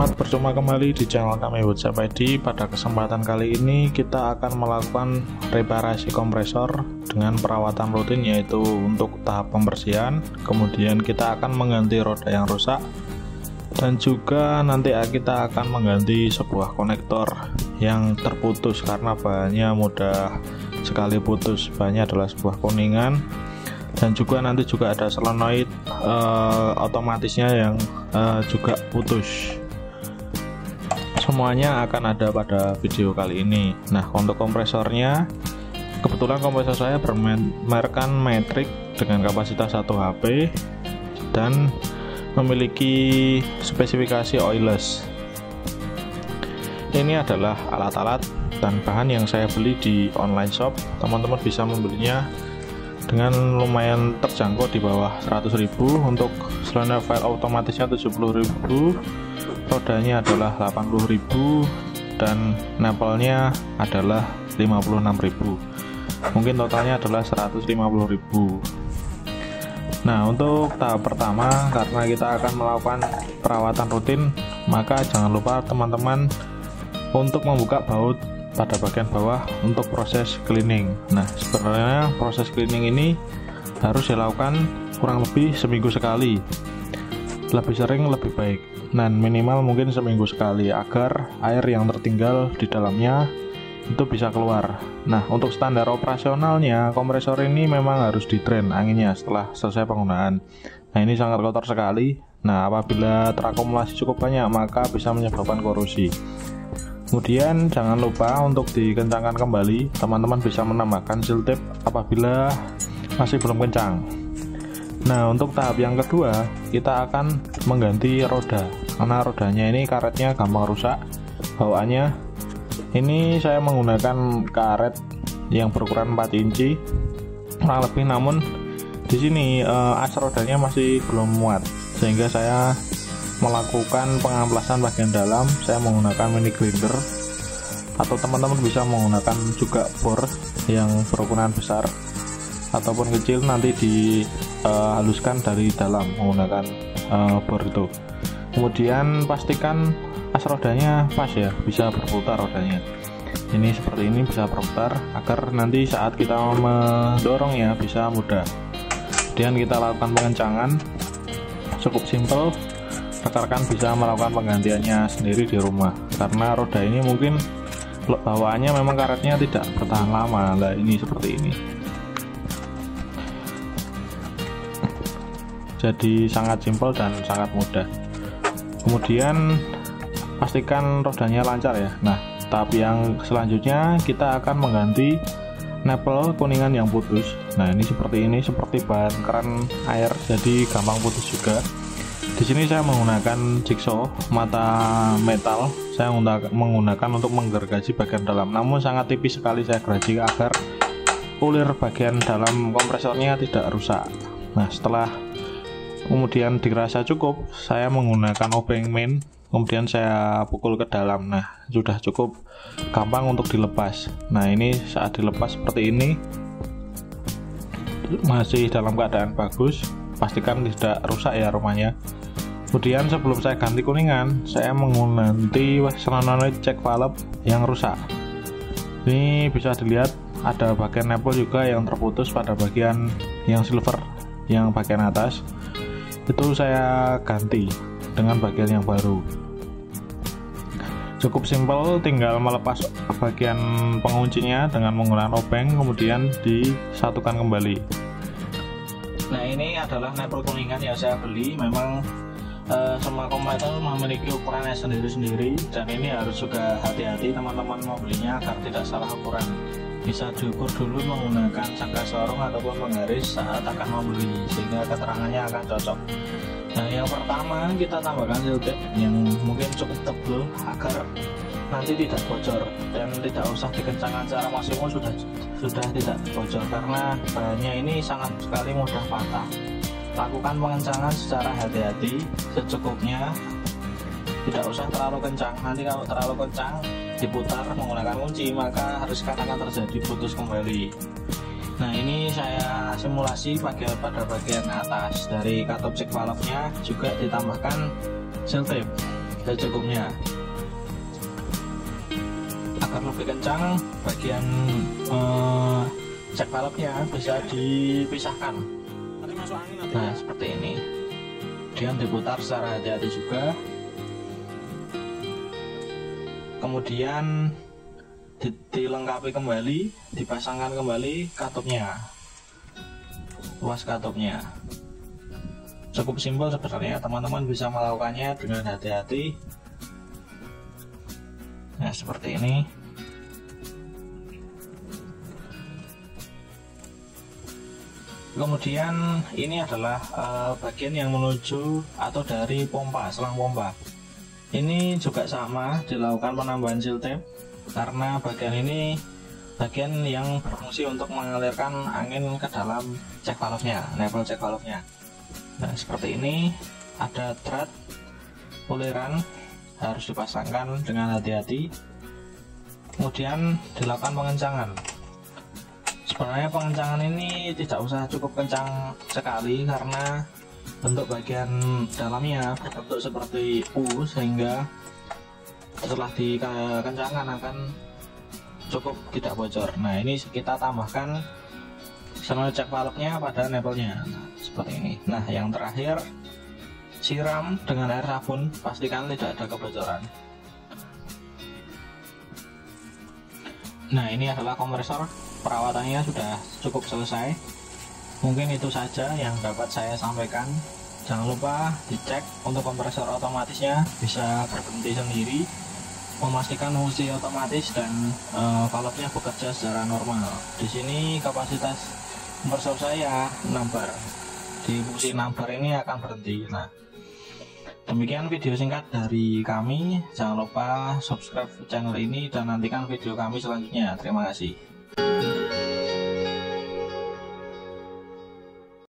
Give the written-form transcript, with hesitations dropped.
Selamat berjumpa kembali di channel kami WhatsApp ID. Pada kesempatan kali ini kita akan melakukan reparasi kompresor dengan perawatan rutin, yaitu untuk tahap pembersihan, kemudian kita akan mengganti roda yang rusak, dan juga nanti kita akan mengganti sebuah konektor yang terputus karena bahannya mudah sekali putus. Bahannya adalah sebuah kuningan, dan juga nanti juga ada solenoid otomatisnya yang juga putus. Semuanya akan ada pada video kali ini. Nah, untuk kompresornya, kebetulan kompresor saya bermerek Matrix dengan kapasitas 1 HP dan memiliki spesifikasi oilless. Ini adalah alat-alat dan bahan yang saya beli di online shop. Teman-teman bisa membelinya dengan lumayan terjangkau di bawah 100.000. Untuk solenoid valve otomatisnya 70.000, rodanya adalah 80.000, dan napelnya adalah 56.000. Mungkin totalnya adalah 150.000. Nah, untuk tahap pertama, karena kita akan melakukan perawatan rutin, maka jangan lupa teman-teman untuk membuka baut pada bagian bawah untuk proses cleaning. Nah, sebenarnya proses cleaning ini harus dilakukan kurang lebih seminggu sekali. Lebih sering lebih baik, dan minimal mungkin seminggu sekali agar air yang tertinggal di dalamnya itu bisa keluar. Nah, untuk standar operasionalnya kompresor ini memang harus di drain anginnya setelah selesai penggunaan. Nah, ini sangat kotor sekali. Nah, apabila terakumulasi cukup banyak maka bisa menyebabkan korosi. Kemudian jangan lupa untuk dikencangkan kembali. Teman-teman bisa menambahkan seal tape apabila masih belum kencang. Nah, untuk tahap yang kedua, kita akan mengganti roda, karena rodanya ini karetnya gampang rusak bawaannya. Ini saya menggunakan karet yang berukuran 4 inci kurang lebih, namun di sini as rodanya masih belum muat, sehingga saya melakukan pengamplasan bagian dalam. Saya menggunakan mini grinder, atau teman-teman bisa menggunakan juga bor yang berukuran besar ataupun kecil, nanti dihaluskan dari dalam menggunakan bor itu. Kemudian pastikan as rodanya pas ya, bisa berputar rodanya. Ini seperti ini, bisa berputar agar nanti saat kita mendorongnya bisa mudah. Kemudian kita lakukan pengencangan, cukup simple. Rekan-rekan bisa melakukan penggantiannya sendiri di rumah, karena roda ini mungkin bawaannya memang karetnya tidak bertahan lama. Nah, ini seperti ini. Jadi sangat simpel dan sangat mudah. Kemudian pastikan rodanya lancar ya. Nah, tahap yang selanjutnya kita akan mengganti napel kuningan yang putus. Nah, ini seperti bahan keran air, jadi gampang putus juga. Di sini saya menggunakan jigsaw mata metal. Saya menggunakan untuk menggergaji bagian dalam, namun sangat tipis sekali saya gergaji agar ulir bagian dalam kompresornya tidak rusak. Nah, setelah kemudian dirasa cukup, saya menggunakan obeng main, kemudian saya pukul ke dalam. Nah, sudah cukup gampang untuk dilepas. Nah, ini saat dilepas seperti ini, masih dalam keadaan bagus, pastikan tidak rusak ya rumahnya. Kemudian sebelum saya ganti kuningan, saya mengganti solenoid check valve yang rusak. Ini bisa dilihat ada bagian napel juga yang terputus pada bagian yang silver, yang bagian atas itu saya ganti dengan bagian yang baru. Cukup simpel, tinggal melepas bagian penguncinya dengan menggunakan obeng, kemudian disatukan kembali. Nah, ini adalah napel kuningan yang saya beli. Memang semua kompresor memiliki ukurannya sendiri-sendiri, dan ini harus juga hati-hati teman-teman mau belinya agar tidak salah ukuran. Bisa diukur dulu menggunakan sangga sorong ataupun penggaris saat akan membeli, sehingga keterangannya akan cocok. Nah, yang pertama kita tambahkan seal tape yang mungkin cukup tebal agar nanti tidak bocor, dan tidak usah dikencangkan secara maksimum, sudah tidak bocor karena bahannya ini sangat sekali mudah patah. Lakukan pengencangan secara hati-hati, secukupnya, tidak usah terlalu kencang. Nanti kalau terlalu kencang diputar menggunakan kunci, maka harus akan terjadi putus kembali. Nah, ini saya simulasi pada bagian atas dari katup check valve-nya juga ditambahkan seal tape. secukupnya. Agar lebih kencang, bagian cek valve-nya bisa dipisahkan. Nah, seperti ini. Kemudian diputar secara hati-hati juga. Kemudian dilengkapi kembali, dipasangkan kembali katupnya, luas katupnya. Cukup simpel sebenarnya, teman-teman bisa melakukannya dengan hati-hati. Nah, seperti ini. Kemudian ini adalah bagian yang menuju atau dari pompa, selang pompa. Ini juga sama, dilakukan penambahan seal tape karena bagian ini bagian yang berfungsi untuk mengalirkan angin ke dalam cek valve-nya, level cek valve-nya. Nah, seperti ini, ada thread uliran, harus dipasangkan dengan hati-hati. Kemudian dilakukan pengencangan. Sebenarnya pengencangan ini tidak usah cukup kencang sekali karena bentuk bagian dalamnya berbentuk seperti U, sehingga setelah dikencangkan akan cukup tidak bocor. Nah, ini kita tambahkan channel cek valve-nya pada nipple-nya. Nah, seperti ini. Nah, yang terakhir, siram dengan air sabun, pastikan tidak ada kebocoran. Nah, ini adalah kompresor. Perawatannya sudah cukup selesai. Mungkin itu saja yang dapat saya sampaikan. Jangan lupa dicek untuk kompresor otomatisnya bisa berhenti sendiri, memastikan fungsi otomatis dan valve-nya bekerja secara normal. Di sini kapasitas kompresor saya 6 bar. Di fungsi 6 bar ini akan berhenti. Nah, demikian video singkat dari kami. Jangan lupa subscribe channel ini dan nantikan video kami selanjutnya. Terima kasih.